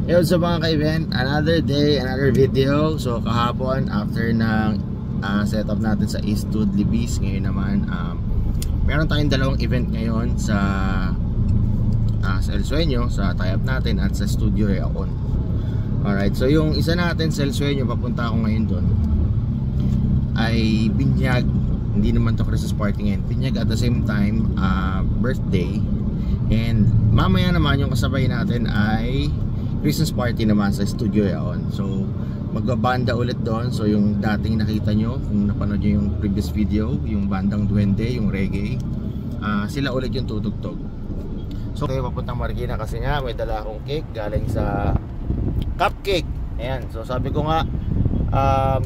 Yun, so mga ka-event, another day, another video. So kahapon, after ng setup natin sa Eastwood Libis, ngayon naman meron tayong dalawang event ngayon sa El Sueño, sa tie-up natin at sa Studio Yaon. Alright, so yung isa natin sa El Sueño, papunta ako ngayon doon, ay binyag. Hindi naman to Christmas party ngayon, binyag at the same time birthday. And mamaya naman yung kasabay natin ay Christmas party naman sa Studio Yaon. So magbabanda ulit doon. So yung dating nakita nyo, kung napanood nyo yung previous video, yung bandang Duwende, yung reggae, sila ulit yung tutugtog. So tayo papuntang Marikina kasi nga may dala akong cake galing sa Cupcake. Ayan, so sabi ko nga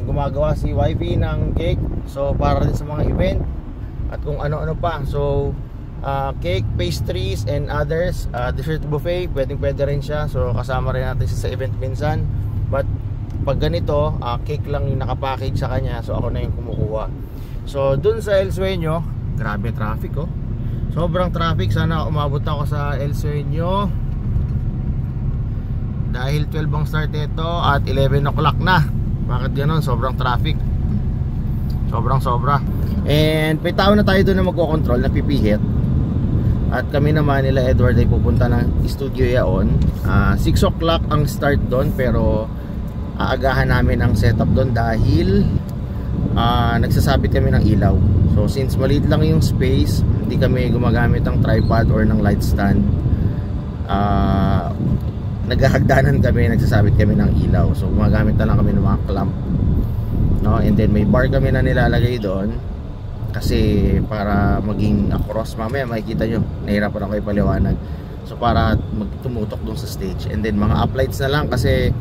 gumagawa si YV ng cake, so para din sa mga event at kung ano-ano pa. So cake, pastries and others, dessert buffet, pwede rin siya. So kasama rin natin siya sa event minsan. But pag ganito, cake lang yung nakapackage sa kanya, so ako na yung kumukuha. So dun sa El Sueño, grabe traffic oh. Sobrang traffic. Sana umabot ako sa El Sueño dahil 12 ang start nito at 11 o'clock na. Bakit gano'n? Sobrang traffic. Sobra. And may tao na tayo doon na magkocontrol, na pipihit. At kami naman nila Edward ay pupunta ng Studio Yaon. 6 o'clock ang start doon, pero aagahan namin ang setup doon dahil nagsasabit kami ng ilaw. So since maliit lang yung space, hindi kami gumagamit ng tripod or ng light stand. Naghahagdanan kami, nagsasabit kami ng ilaw. So gumagamit na lang kami ng mga clamp, no? And then may bar kami na nilalagay doon kasi para maging across. Mamaya makikita nyo, nahirapan ako ipaliwanag. So para magtumutok dun sa stage. And then mga uplights na lang kasi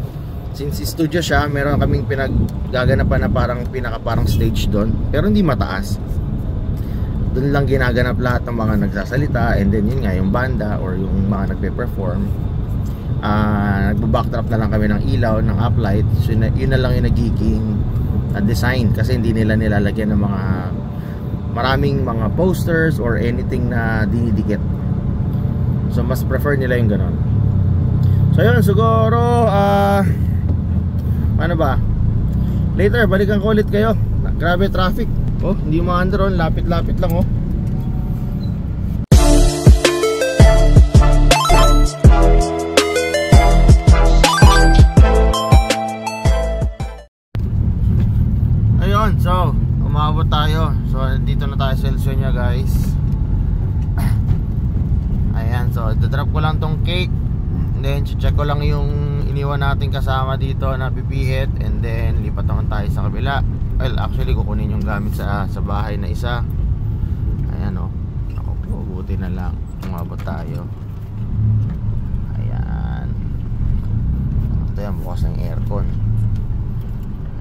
since studio siya, meron kaming pinaggaganapan na parang stage dun, pero hindi mataas. Dun lang ginaganap lahat ng mga nagsasalita. And then yun nga, yung banda or yung mga nagpe-perform, nagbo-backdrop na lang kami ng ilaw, ng uplight. So yun na lang yung nagiging design, kasi hindi nila nilalagyan ng mga maraming mga posters or anything na dinidikit. So mas prefer nila yung ganon. So yun, siguro ano ba, later balikan ko ulit kayo. Grabe traffic. Oh, hindi maandar on, lapit-lapit lang oh. Ayun, so umabot tayo. So dito na tayo sa El Sueño guys. Ayan, so dadrop ko lang tong cake, and then check ko lang yung iniwan natin kasama dito na pipihit, and then lipat naman tayo sa kabila. Well, actually kukunin yung gamit sa bahay na isa. Ayan o, ako, buti na lang umabot tayo. Ayan, ito yan, bukas ng aircon.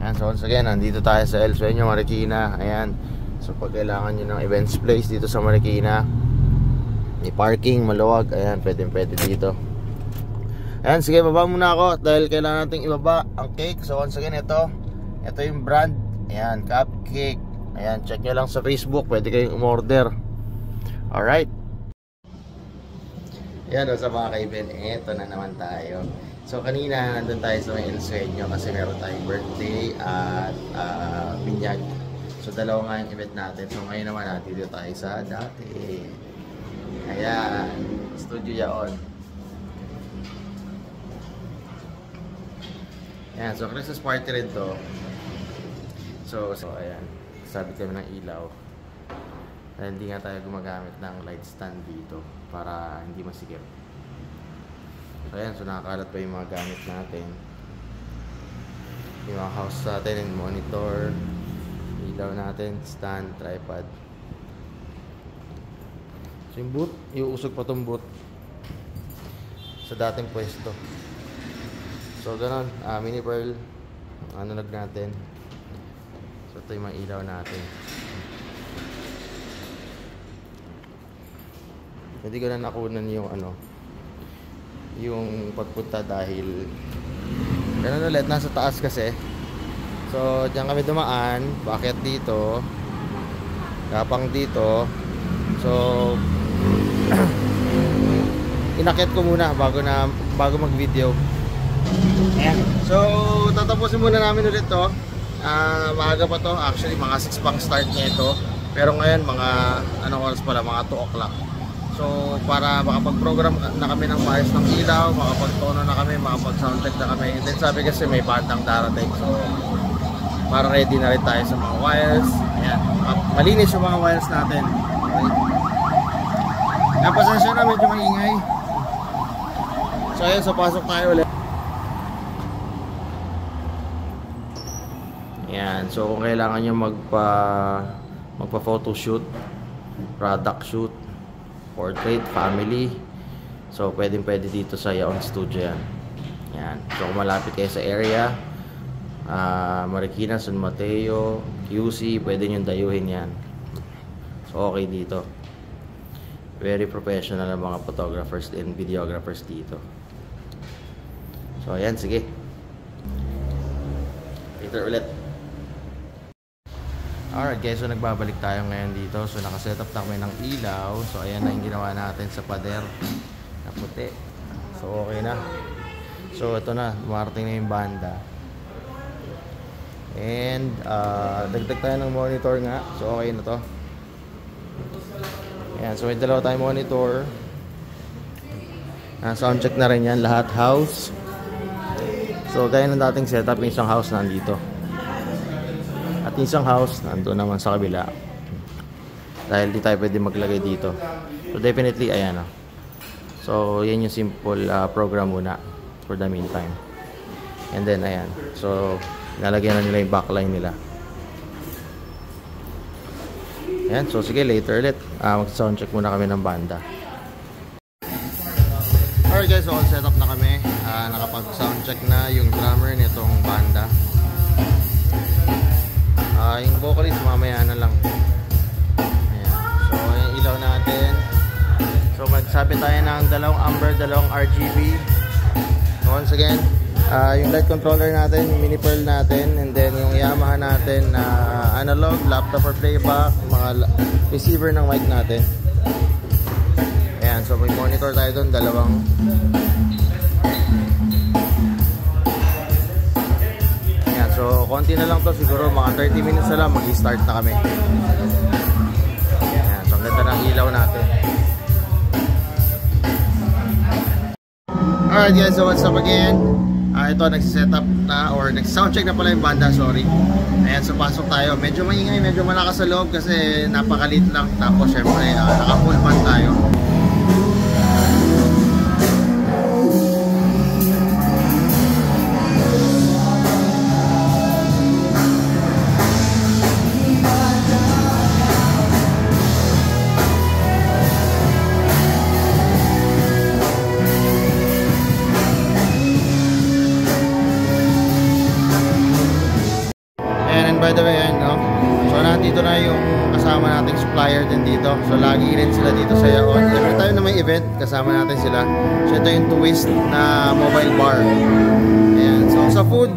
Ayan, so once again, nandito tayo sa El Sueño, Marikina. Ayan, so pag kailangan nyo ng events place dito sa Marikina, may parking, maluwag, ayan, pwede dito. Ayan, sige, baba muna ako dahil kailangan nating ibaba ang cake. So once again, ito yung brand. Ayan, Cupcake. Ayan, check nyo lang sa Facebook, pwede kayong umorder. Alright. Ayan, sa mga kaibigan, eto na naman tayo. So kanina nandun tayo sa El Sueño kasi meron tayong birthday at binyag. So dalawa nga yung event natin. So ngayon naman dito tayo sa dati. Ayan, Studio Yaon. Ayan, so Christmas party rin to. So ayan, sabit kami ng ilaw. Dahil hindi nga tayo gumagamit ng light stand dito para hindi masikip. So ayan, so nakakalat pa yung mga gamit natin. Yung mga house natin, yung monitor, ilaw natin, stand, tripod. So yung boot, iuusog pa tong boot sa dating pwesto. So ganon, mini pearl, nag natin. So ito yung mga ilaw natin. Hindi ko na nakunan yung yung pagpunta dahil ganun ulit, nasa taas kasi. So diyan kami dumaan, bakit dito, kapang dito. So inakyat ko muna bago mag video. Ayan. So, tatapusin muna namin ulit to. Maaga pa to. Actually, mga 6 pang start niya ito. Pero ngayon, mga anong oras pala? Mga 2 o'clock. So, para makapag-program na kami ng maayos ng ilaw, makapag-tono na kami, makapag-soundcheck na kami. And then sabi kasi may bandang darating. So, para ready na rin tayo sa mga wires. Ayan. Malinis yung mga wires natin. Okay. Napasensya na, medyo maingay. So, ayan. So, pasok tayo ulit. Ayan. So, kung kailangan nyo magpa-photoshoot, product shoot, portrait, family. So, pwede dito sa Yaon Studio yan. Yan. So, kung malapit kayo sa area, Marikina, San Mateo, QC, pwede nyo dayuhin yan. So, okay dito. Very professional ang mga photographers and videographers dito. So, ayan. Sige. Later ulit. Alright guys, so nagbabalik tayo ngayon dito. So nakasetup na kami ng ilaw. So ayan na yung ginawa natin sa pader na puti. So okay na. So ito na, dumarating na yung banda. And dagdag tayo ng monitor nga. So okay na to. Ayan, so may dalawa tayong monitor. Soundcheck na rin yan, lahat house. So gaya ng dating setup, yung isang house nandito. At isang house, nandun naman sa kabila. Dahil di tayo pwede maglagay dito. So definitely, ayan o. So, yan yung simple program muna for the meantime. And then, ayan. So, nalagyan na nila yung backline nila. Ayan. So, sige, later ulit. Mag-soundcheck muna kami ng banda. Alright guys, so all set up na kami. Nakapag-soundcheck na yung drummer nitong banda. Yung vocalist mamaya na lang. Ayan. So yung ilaw natin. So magsabi tayo ng dalawang amber, dalawang RGB. Once again, yung light controller natin, yung mini pearl natin, and then yung Yamaha natin na analog, laptop or playback, mga receiver ng mic natin. Ayan, so may monitor tayo doon, dalawang. So, konti na lang to, siguro mga 30 minutes na lang mag-start na kami. Ayan, so ang ganda ng ilaw natin. Alright guys, so what's up again? Ito, nagsisetup na, or nag-soundcheck na pala yung banda, sorry. Ayan, so pasok tayo. Medyo maingay, medyo malakas sa loob kasi napakalit lang. Tapos syempre, naka-full band tayo. By the way, no? So nandito na yung kasama nating supplier din dito. So lagi rin sila dito sa Yaon. Every time na may event, kasama natin sila. So ito yung Twist na mobile bar. Ayan. So sa food,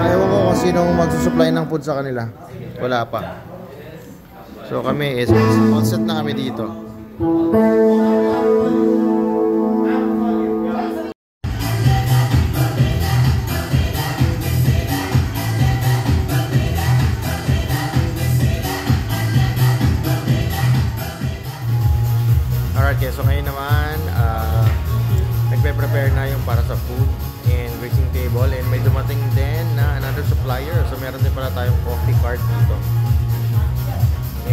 ewan ko kung sinong magsusupply ng food sa kanila. Wala pa. So kami is all set na kami dito. Okay, so ngayon naman nagpe-prepare na yung para sa food and dressing table, and may dumating din na another supplier. So meron din pala tayong coffee cart dito.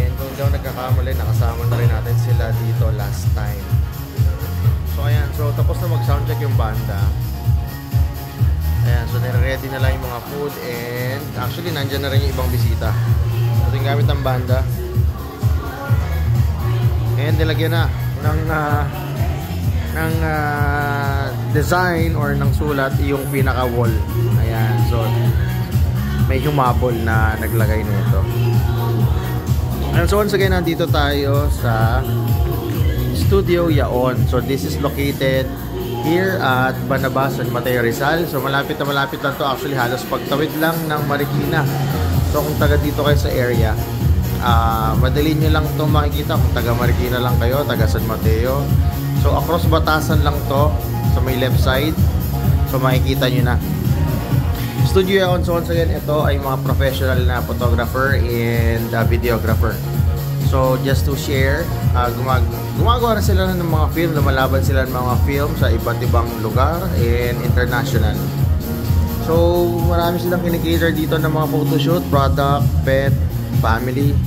And kung daw nagkakamali, nakasama na rin natin sila dito last time. So ayan, so tapos na mag-soundcheck yung banda. Ayan, so nire-ready na lang yung mga food, and actually nandyan na rin yung ibang bisita. Ito yung gamit ng banda. And nilagyan na ng design or ng sulat yung pinaka wall. Ayan, so may humabol na naglagay nito. And so once again, nandito tayo sa Studio Yaon. So this is located here at Banabasan, Mateo Rizal. So malapit na malapit lang to, actually halos pagtawid lang ng Marikina. So kung taga dito kayo sa area, madali nyo lang ito makikita kung taga Marikina lang kayo, taga San Mateo. So across Batasan lang to, sa may left side. So makikita nyo na. Studio Eon, so once again, ito ay mga professional na photographer and videographer. So just to share, gumagawa na sila ng mga film, lumalaban sila ng mga film sa iba't ibang lugar and international. So marami silang kinikater dito ng mga photoshoot, product, pet, family.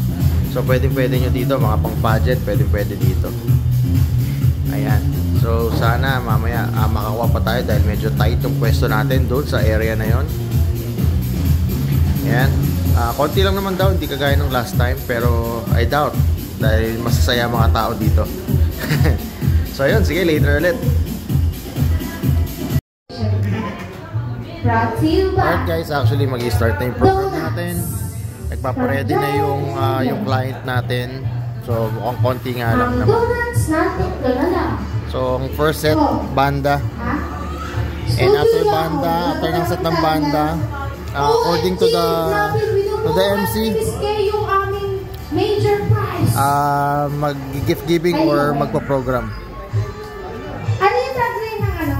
So pwede nyo dito, mga pang budget, pwede dito. Ayan. So sana mamaya makakuha pa tayo dahil medyo tight yung pwesto natin doon sa area na yon. Ayan. Konti lang naman daw, hindi kagaya ng last time, pero I doubt dahil masasaya mga tao dito. So ayun, sige, later ulit. Alright guys, actually mag-i-start na yung program natin. Nagpapaready na yung client natin. So mukhang konti nga lang naman. So ang first set, banda. And after banda, after ng set ng banda, according to the MC, mag-gift giving or magpa-program. Ano yung tagline ng ano?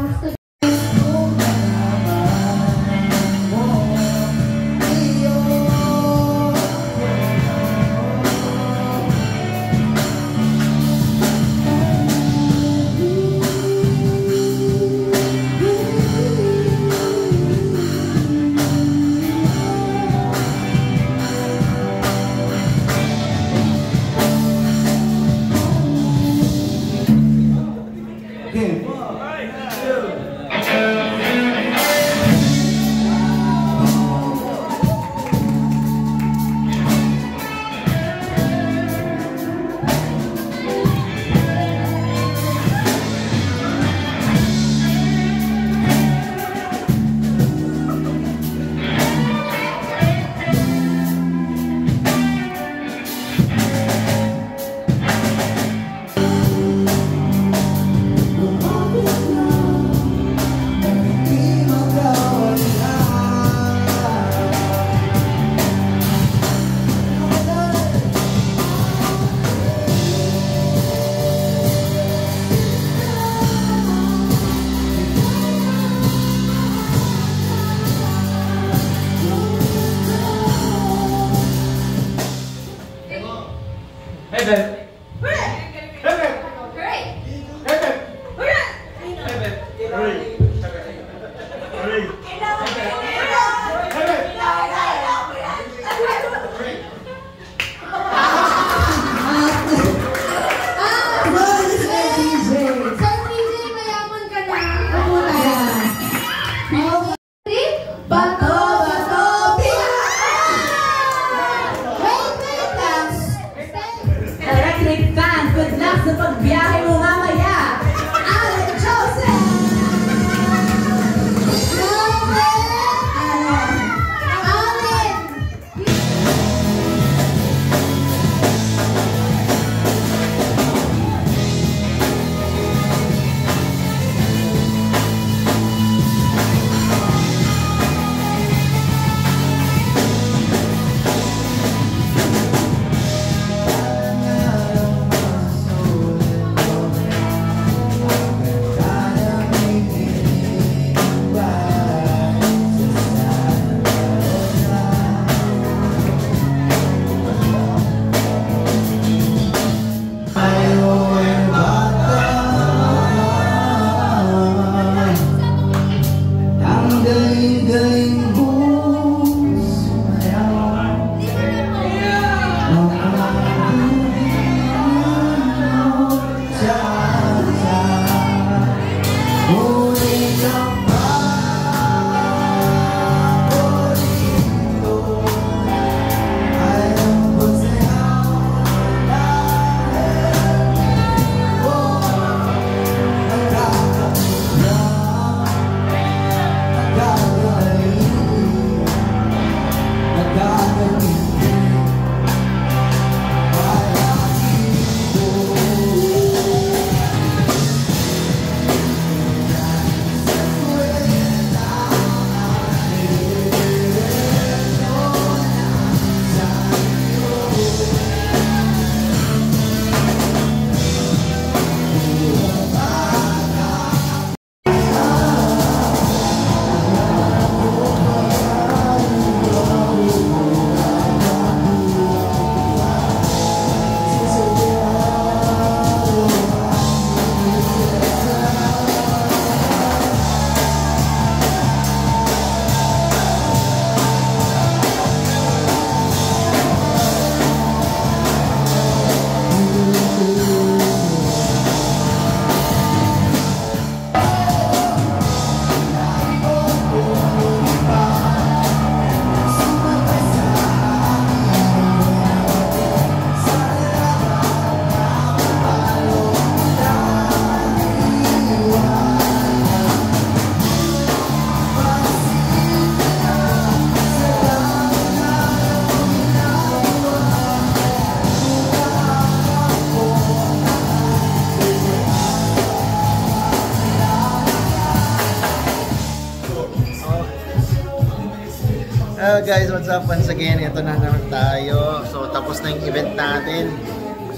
Guys, what's up? Once again, ito na naman tayo. So, tapos na yung event natin.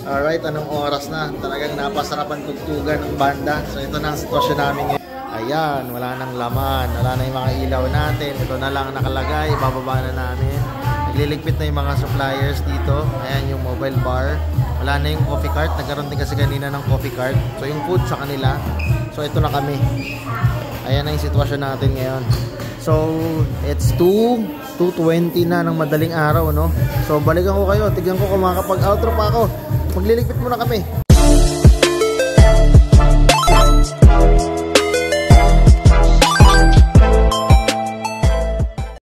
Alright, anong oras na? Talagang napasarapan tugtugan ng banda. So, ito na ang sitwasyon namin ngayon. Ayan, wala nang laman. Wala na yung mga ilaw natin. Ito na lang nakalagay. Bababa na namin. Nagliligpit na yung mga suppliers dito. Ayan yung mobile bar. Wala na yung coffee cart. Nagkaroon din kasi kanina ng coffee cart. So, yung food sa kanila. So, ito na kami. Ayan na yung sitwasyon natin ngayon. So, it's 2:20 na ng madaling araw, no? So, balikan ko kayo. Tignan ko kung makakapag-outro pa ako. Magliligpit muna kami.